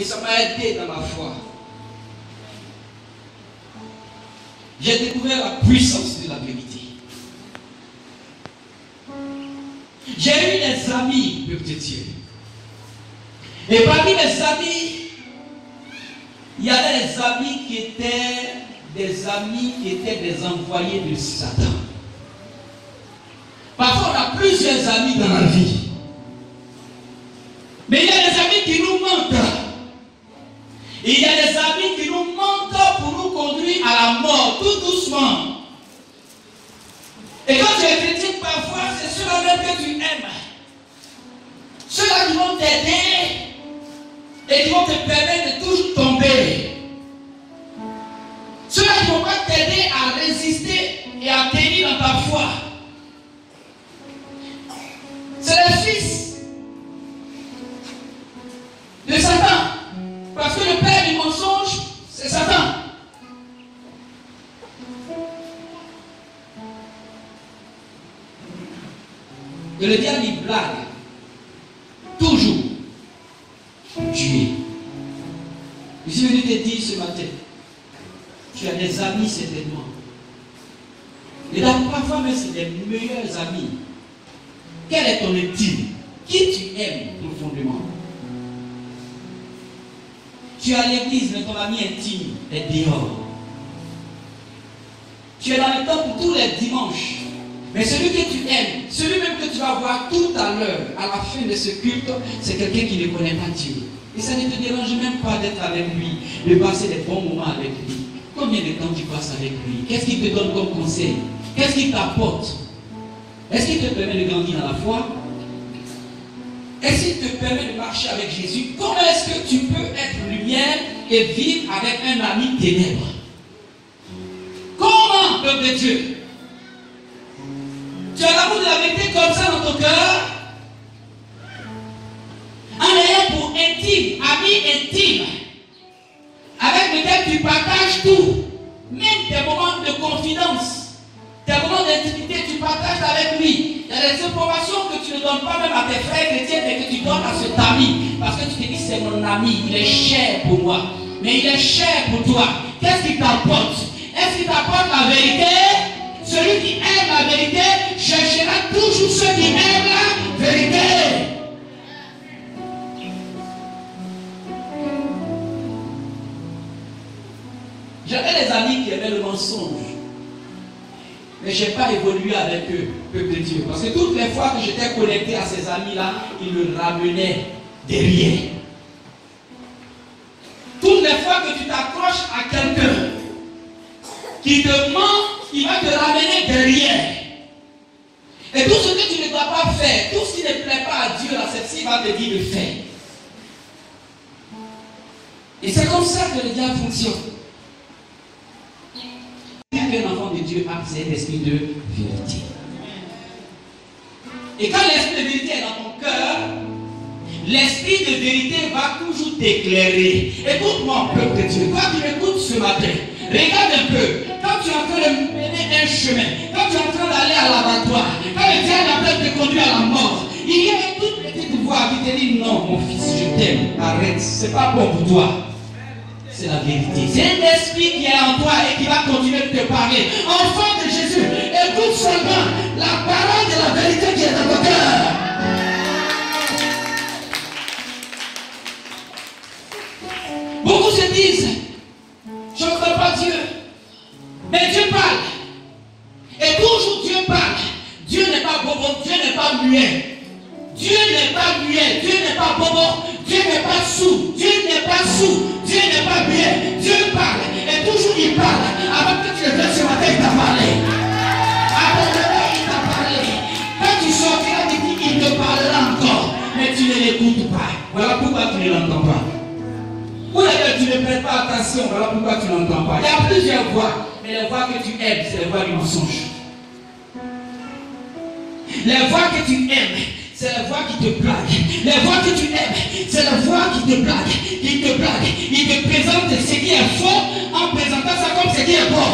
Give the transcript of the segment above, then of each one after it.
Et ça m'a aidé dans ma foi. J'ai découvert la puissance de la vérité. J'ai eu des amis, peuple de Dieu. Et parmi mes amis, il y avait des amis qui étaient des envoyés de Satan. Parfois, on a plusieurs amis dans la vie. Mais il y a des amis qui nous mentent. Et il y a des amis qui nous mentent pour nous conduire à la mort, tout doucement. Et quand tu es chrétien, parfois, c'est ceux-là même que tu aimes. Ceux-là qui vont t'aider et qui vont te permettre de toujours tomber. Ceux-là qui ne vont pas t'aider à résister et à tenir dans ta foi. C'est les fils de Satan. Parce que le père du mensonge, c'est Satan. Et le diable, il blague. Toujours. Tuer. Je suis venu te dire ce matin, tu as des amis certainement. Et là, parfois même, c'est des meilleurs amis. Quel est ton intime? Qui tu aimes profondément? Tu es à l'église, mais ton ami intime est dehors. Tu es dans le temple tous les dimanches. Mais celui que tu aimes, celui même que tu vas voir tout à l'heure, à la fin de ce culte, c'est quelqu'un qui ne connaît pas Dieu. Et ça ne te dérange même pas d'être avec lui, de passer des bons moments avec lui. Combien de temps tu passes avec lui? Qu'est-ce qu'il te donne comme conseil? Qu'est-ce qu'il t'apporte? Est-ce qu'il te permet de grandir dans la foi? Est-ce qu'il te permet de marcher avec Jésus? Comment est-ce que tu peux être lumière et vivre avec un ami ténèbre? Comment, peuple de Dieu? Tu as l'amour de la vérité comme ça dans ton cœur, en ayant pour intime, ami intime, avec lequel tu partages tout, même tes moments de confidence, tes moments d'intimité, tu partages avec lui. Il y a des informations que tu ne donnes pas même à tes frères chrétiens, mais que tu donnes à cet ami, parce que tu te dis c'est mon ami, il est cher pour moi, mais il est cher pour toi. Qu'est-ce qu'il t'apporte? Est-ce qu'il t'apporte la vérité? Celui qui aime la vérité cherchera toujours ceux qui aiment la vérité. J'avais des amis qui aimaient le mensonge. Mais je n'ai pas évolué avec eux, peuple de Dieu. Parce que toutes les fois que j'étais connecté à ces amis-là, ils me ramenaient derrière. Toutes les fois que tu t'accroches à quelqu'un qui te ment, il va te ramener derrière. Et tout ce que tu ne dois pas faire, tout ce qui ne plaît pas à Dieu, là, celle-ci va te dire de faire. Et c'est comme ça que le diable fonctionne. Un enfant de Dieu a cet esprit de vérité. Et quand l'esprit de vérité est dans ton cœur, l'esprit de vérité va toujours t'éclairer. Écoute-moi, peuple de Dieu, quand tu m'écoutes ce matin, regarde un peu. Quand tu es en train de mener un chemin, quand tu es en train d'aller à l'abattoir, quand le diable appelle te conduire à la mort, il y a une toute petite voix qui te dit non, mon fils, je t'aime, arrête, c'est pas bon pour toi. C'est la vérité. C'est un esprit qui est en toi et qui va continuer de te parler. Enfant de Jésus, écoute seulement la parole de la vérité qui est dans ton cœur. Beaucoup se disent, je ne crois pas Dieu. Mais Dieu parle. Et toujours Dieu parle. Dieu n'est pas bobo, Dieu n'est pas muet. Dieu n'est pas muet, Dieu n'est pas bobo, Dieu n'est pas sourd, Dieu n'est pas sourd, Dieu n'est pas muet. Dieu parle. Et toujours il parle. Avant que tu le fasses ce matin, il t'a parlé. Avant le matin, il t'a parlé. Quand tu sortiras de lui, il te parlera encore. Mais tu ne l'écoutes pas. Voilà pourquoi tu ne l'entends pas. Ou d'ailleurs tu ne prêtes pas attention, voilà pourquoi tu n'entends pas. Il y a plusieurs voix, mais les voix que tu aimes, c'est les voix du mensonge. Les voix que tu aimes, c'est la voix qui te blague. Les voix que tu aimes, c'est la voix qui te blague, qui te blague. Il te présente ce qui est faux en présentant ça comme ce qui est bon.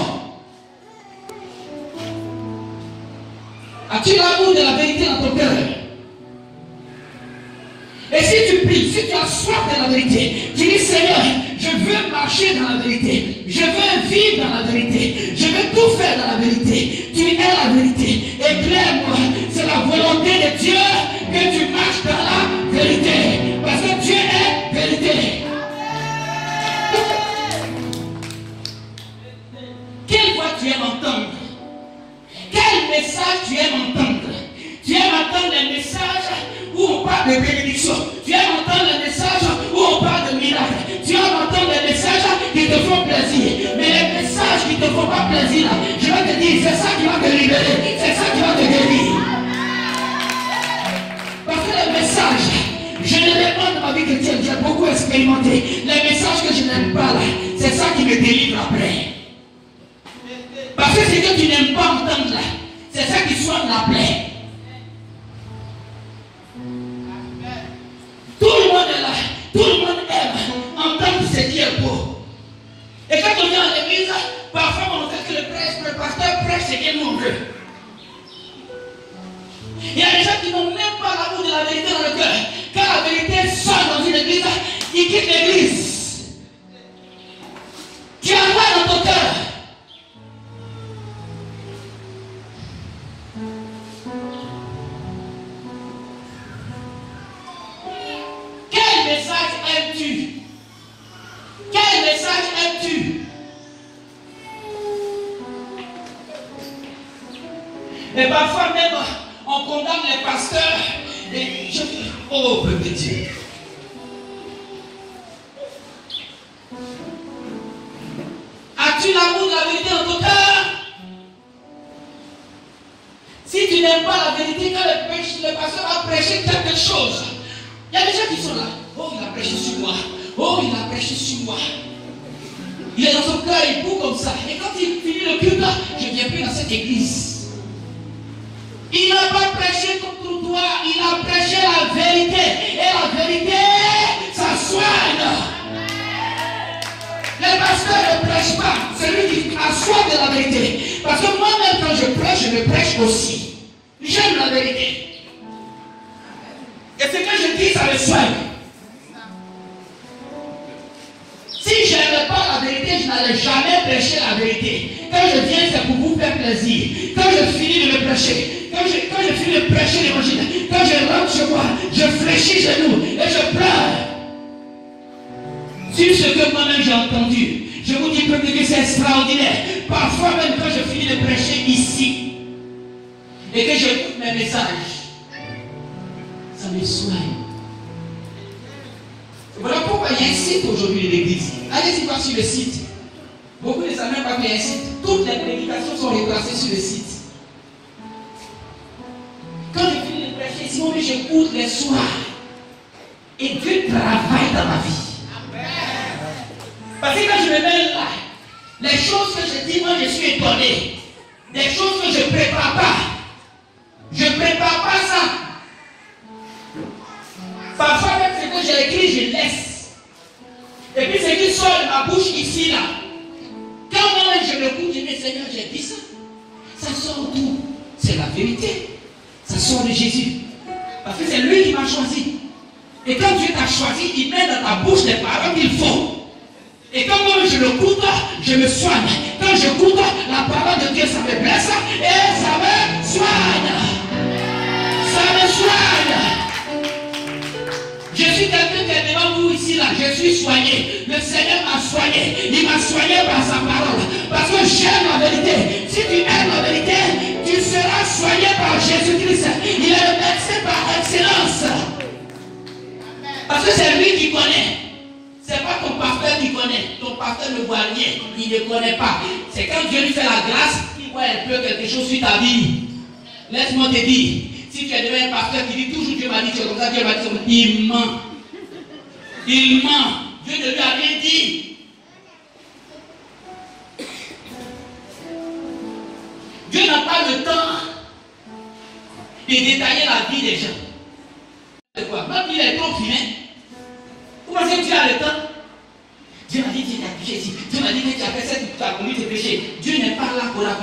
As-tu l'amour de la vérité dans ton cœur? Et si tu pries, si tu as soif de la vérité, tu dis Seigneur, je veux marcher dans la vérité, je veux vivre dans la vérité, je veux tout faire dans la vérité. Tu es la vérité. Éclaire-moi, c'est la volonté de Dieu que tu marches dans la vérité. Parce que Dieu est vérité. Quelle voix tu aimes entendre? Quel message tu aimes entendre? Tu aimes entendre les messages où on parle de bénédiction. Tu aimes entendre les messages où on parle de miracles. Tu aimes entendre les messages qui te font plaisir. Mais les messages qui ne te font pas plaisir, je vais te dire, c'est ça qui va te libérer. C'est ça qui va te guérir. Parce que les messages, généralement dans ma vie chrétienne, j'ai beaucoup expérimenté. Les messages que je n'aime pas là, c'est ça qui me délivre après. Parce que ce que tu n'aimes pas entendre là, c'est ça qui soigne la plaie. Tout le monde est là, tout le monde aime entendre ce qui est beau. Et quand on vient à l'église, parfois on fait que le pasteur prêche ce que nous on veut. Il y a des gens qui n'ont même pas l'amour de la vérité dans le cœur. Quand la vérité sort dans une église, ils quittent l'église. Tu as quoi dans ton cœur? Quel message aimes-tu? Quel message aimes-tu? Et parfois même, on condamne les pasteurs. Et je dis, oh, peuple Dieu. As-tu l'amour de la vérité dans ton cœur? Si tu n'aimes pas la vérité, quand le pasteur a prêché quelque chose, il y a des gens qui sont là. Oh, il a prêché sur moi. Oh, il a prêché sur moi. Il est dans son cœur, il boue comme ça. Et quand il finit le culte, je ne viens plus dans cette église. Il n'a pas prêché contre toi, il a prêché la vérité. Et la vérité, ça soigne. Les pasteurs ne prêchent pas. Celui qui a soif de la vérité. Parce que moi-même, quand je me prêche aussi. J'aime la vérité. Et ce que je dis, ça me soigne. Si je n'aimais pas la vérité, je n'allais jamais prêcher la vérité. Quand je viens, c'est pour vous faire plaisir. Quand je finis de me prêcher, quand je finis de prêcher l'évangile, quand je rentre chez moi, je fléchis genoux et je pleure. Sur ce que moi-même j'ai entendu, je vous dis que c'est extraordinaire. Parfois même quand je finis de prêcher ici, et que j'écoute mes messages, ça me soigne. Voilà pourquoi il y a un site aujourd'hui de l'église. Allez-y voir sur le site. Beaucoup ne savent même pas qu'il y a un site. Toutes les prédications sont retracées sur le site. Quand je finis de prêcher, sinon j'écoute les soirs. Et Dieu travaille dans ma vie. Parce que quand je me mets là, les choses que je dis, moi je suis étonné. Des choses que je ne prépare pas. Je ne prépare pas ça. Parfois même ce que j'ai écrit, je laisse. Et puis ce qui sort de ma bouche ici, là. Quand moi je m'écoute, je dis Seigneur, j'ai dit ça. Ça sort d'où? C'est la vérité. Ça sort de Jésus. Parce que c'est lui qui m'a choisi. Et quand Dieu t'a choisi, il met dans ta bouche les paroles qu'il faut. Et quand moi je l'écoute, je me soigne. Quand j'écoute la parole de Dieu, ça me blesse et ça me soigne. Ça me soigne. Je suis quelqu'un qui est devant vous ici, là. Je suis soigné. Le Seigneur m'a soigné. Il m'a soigné par sa parole. Parce que j'aime la vérité. Si tu aimes la vérité, tu seras soigné par Jésus-Christ. Il est le médecin par excellence. Parce que c'est lui qui connaît. C'est pas ton pasteur qui connaît. Ton pasteur ne voit rien. Il ne connaît pas. C'est quand Dieu lui fait la grâce, il voit un peu quelque chose sur ta vie. Laisse-moi te dire. Si tu es devant un pasteur qui dit toujours Dieu m'a dit, tu es comme ça, Dieu m'a dit, il ment. Il ment. Dieu ne lui a rien dit. Dieu n'a pas le temps de détailler la vie des gens. Même il est trop finé. Comment est-ce que tu as le temps? Dieu m'a dit que tu as touché ici. Dieu m'a dit que tu as fait ça, tu as commis tes péchés. Dieu n'est pas là pour la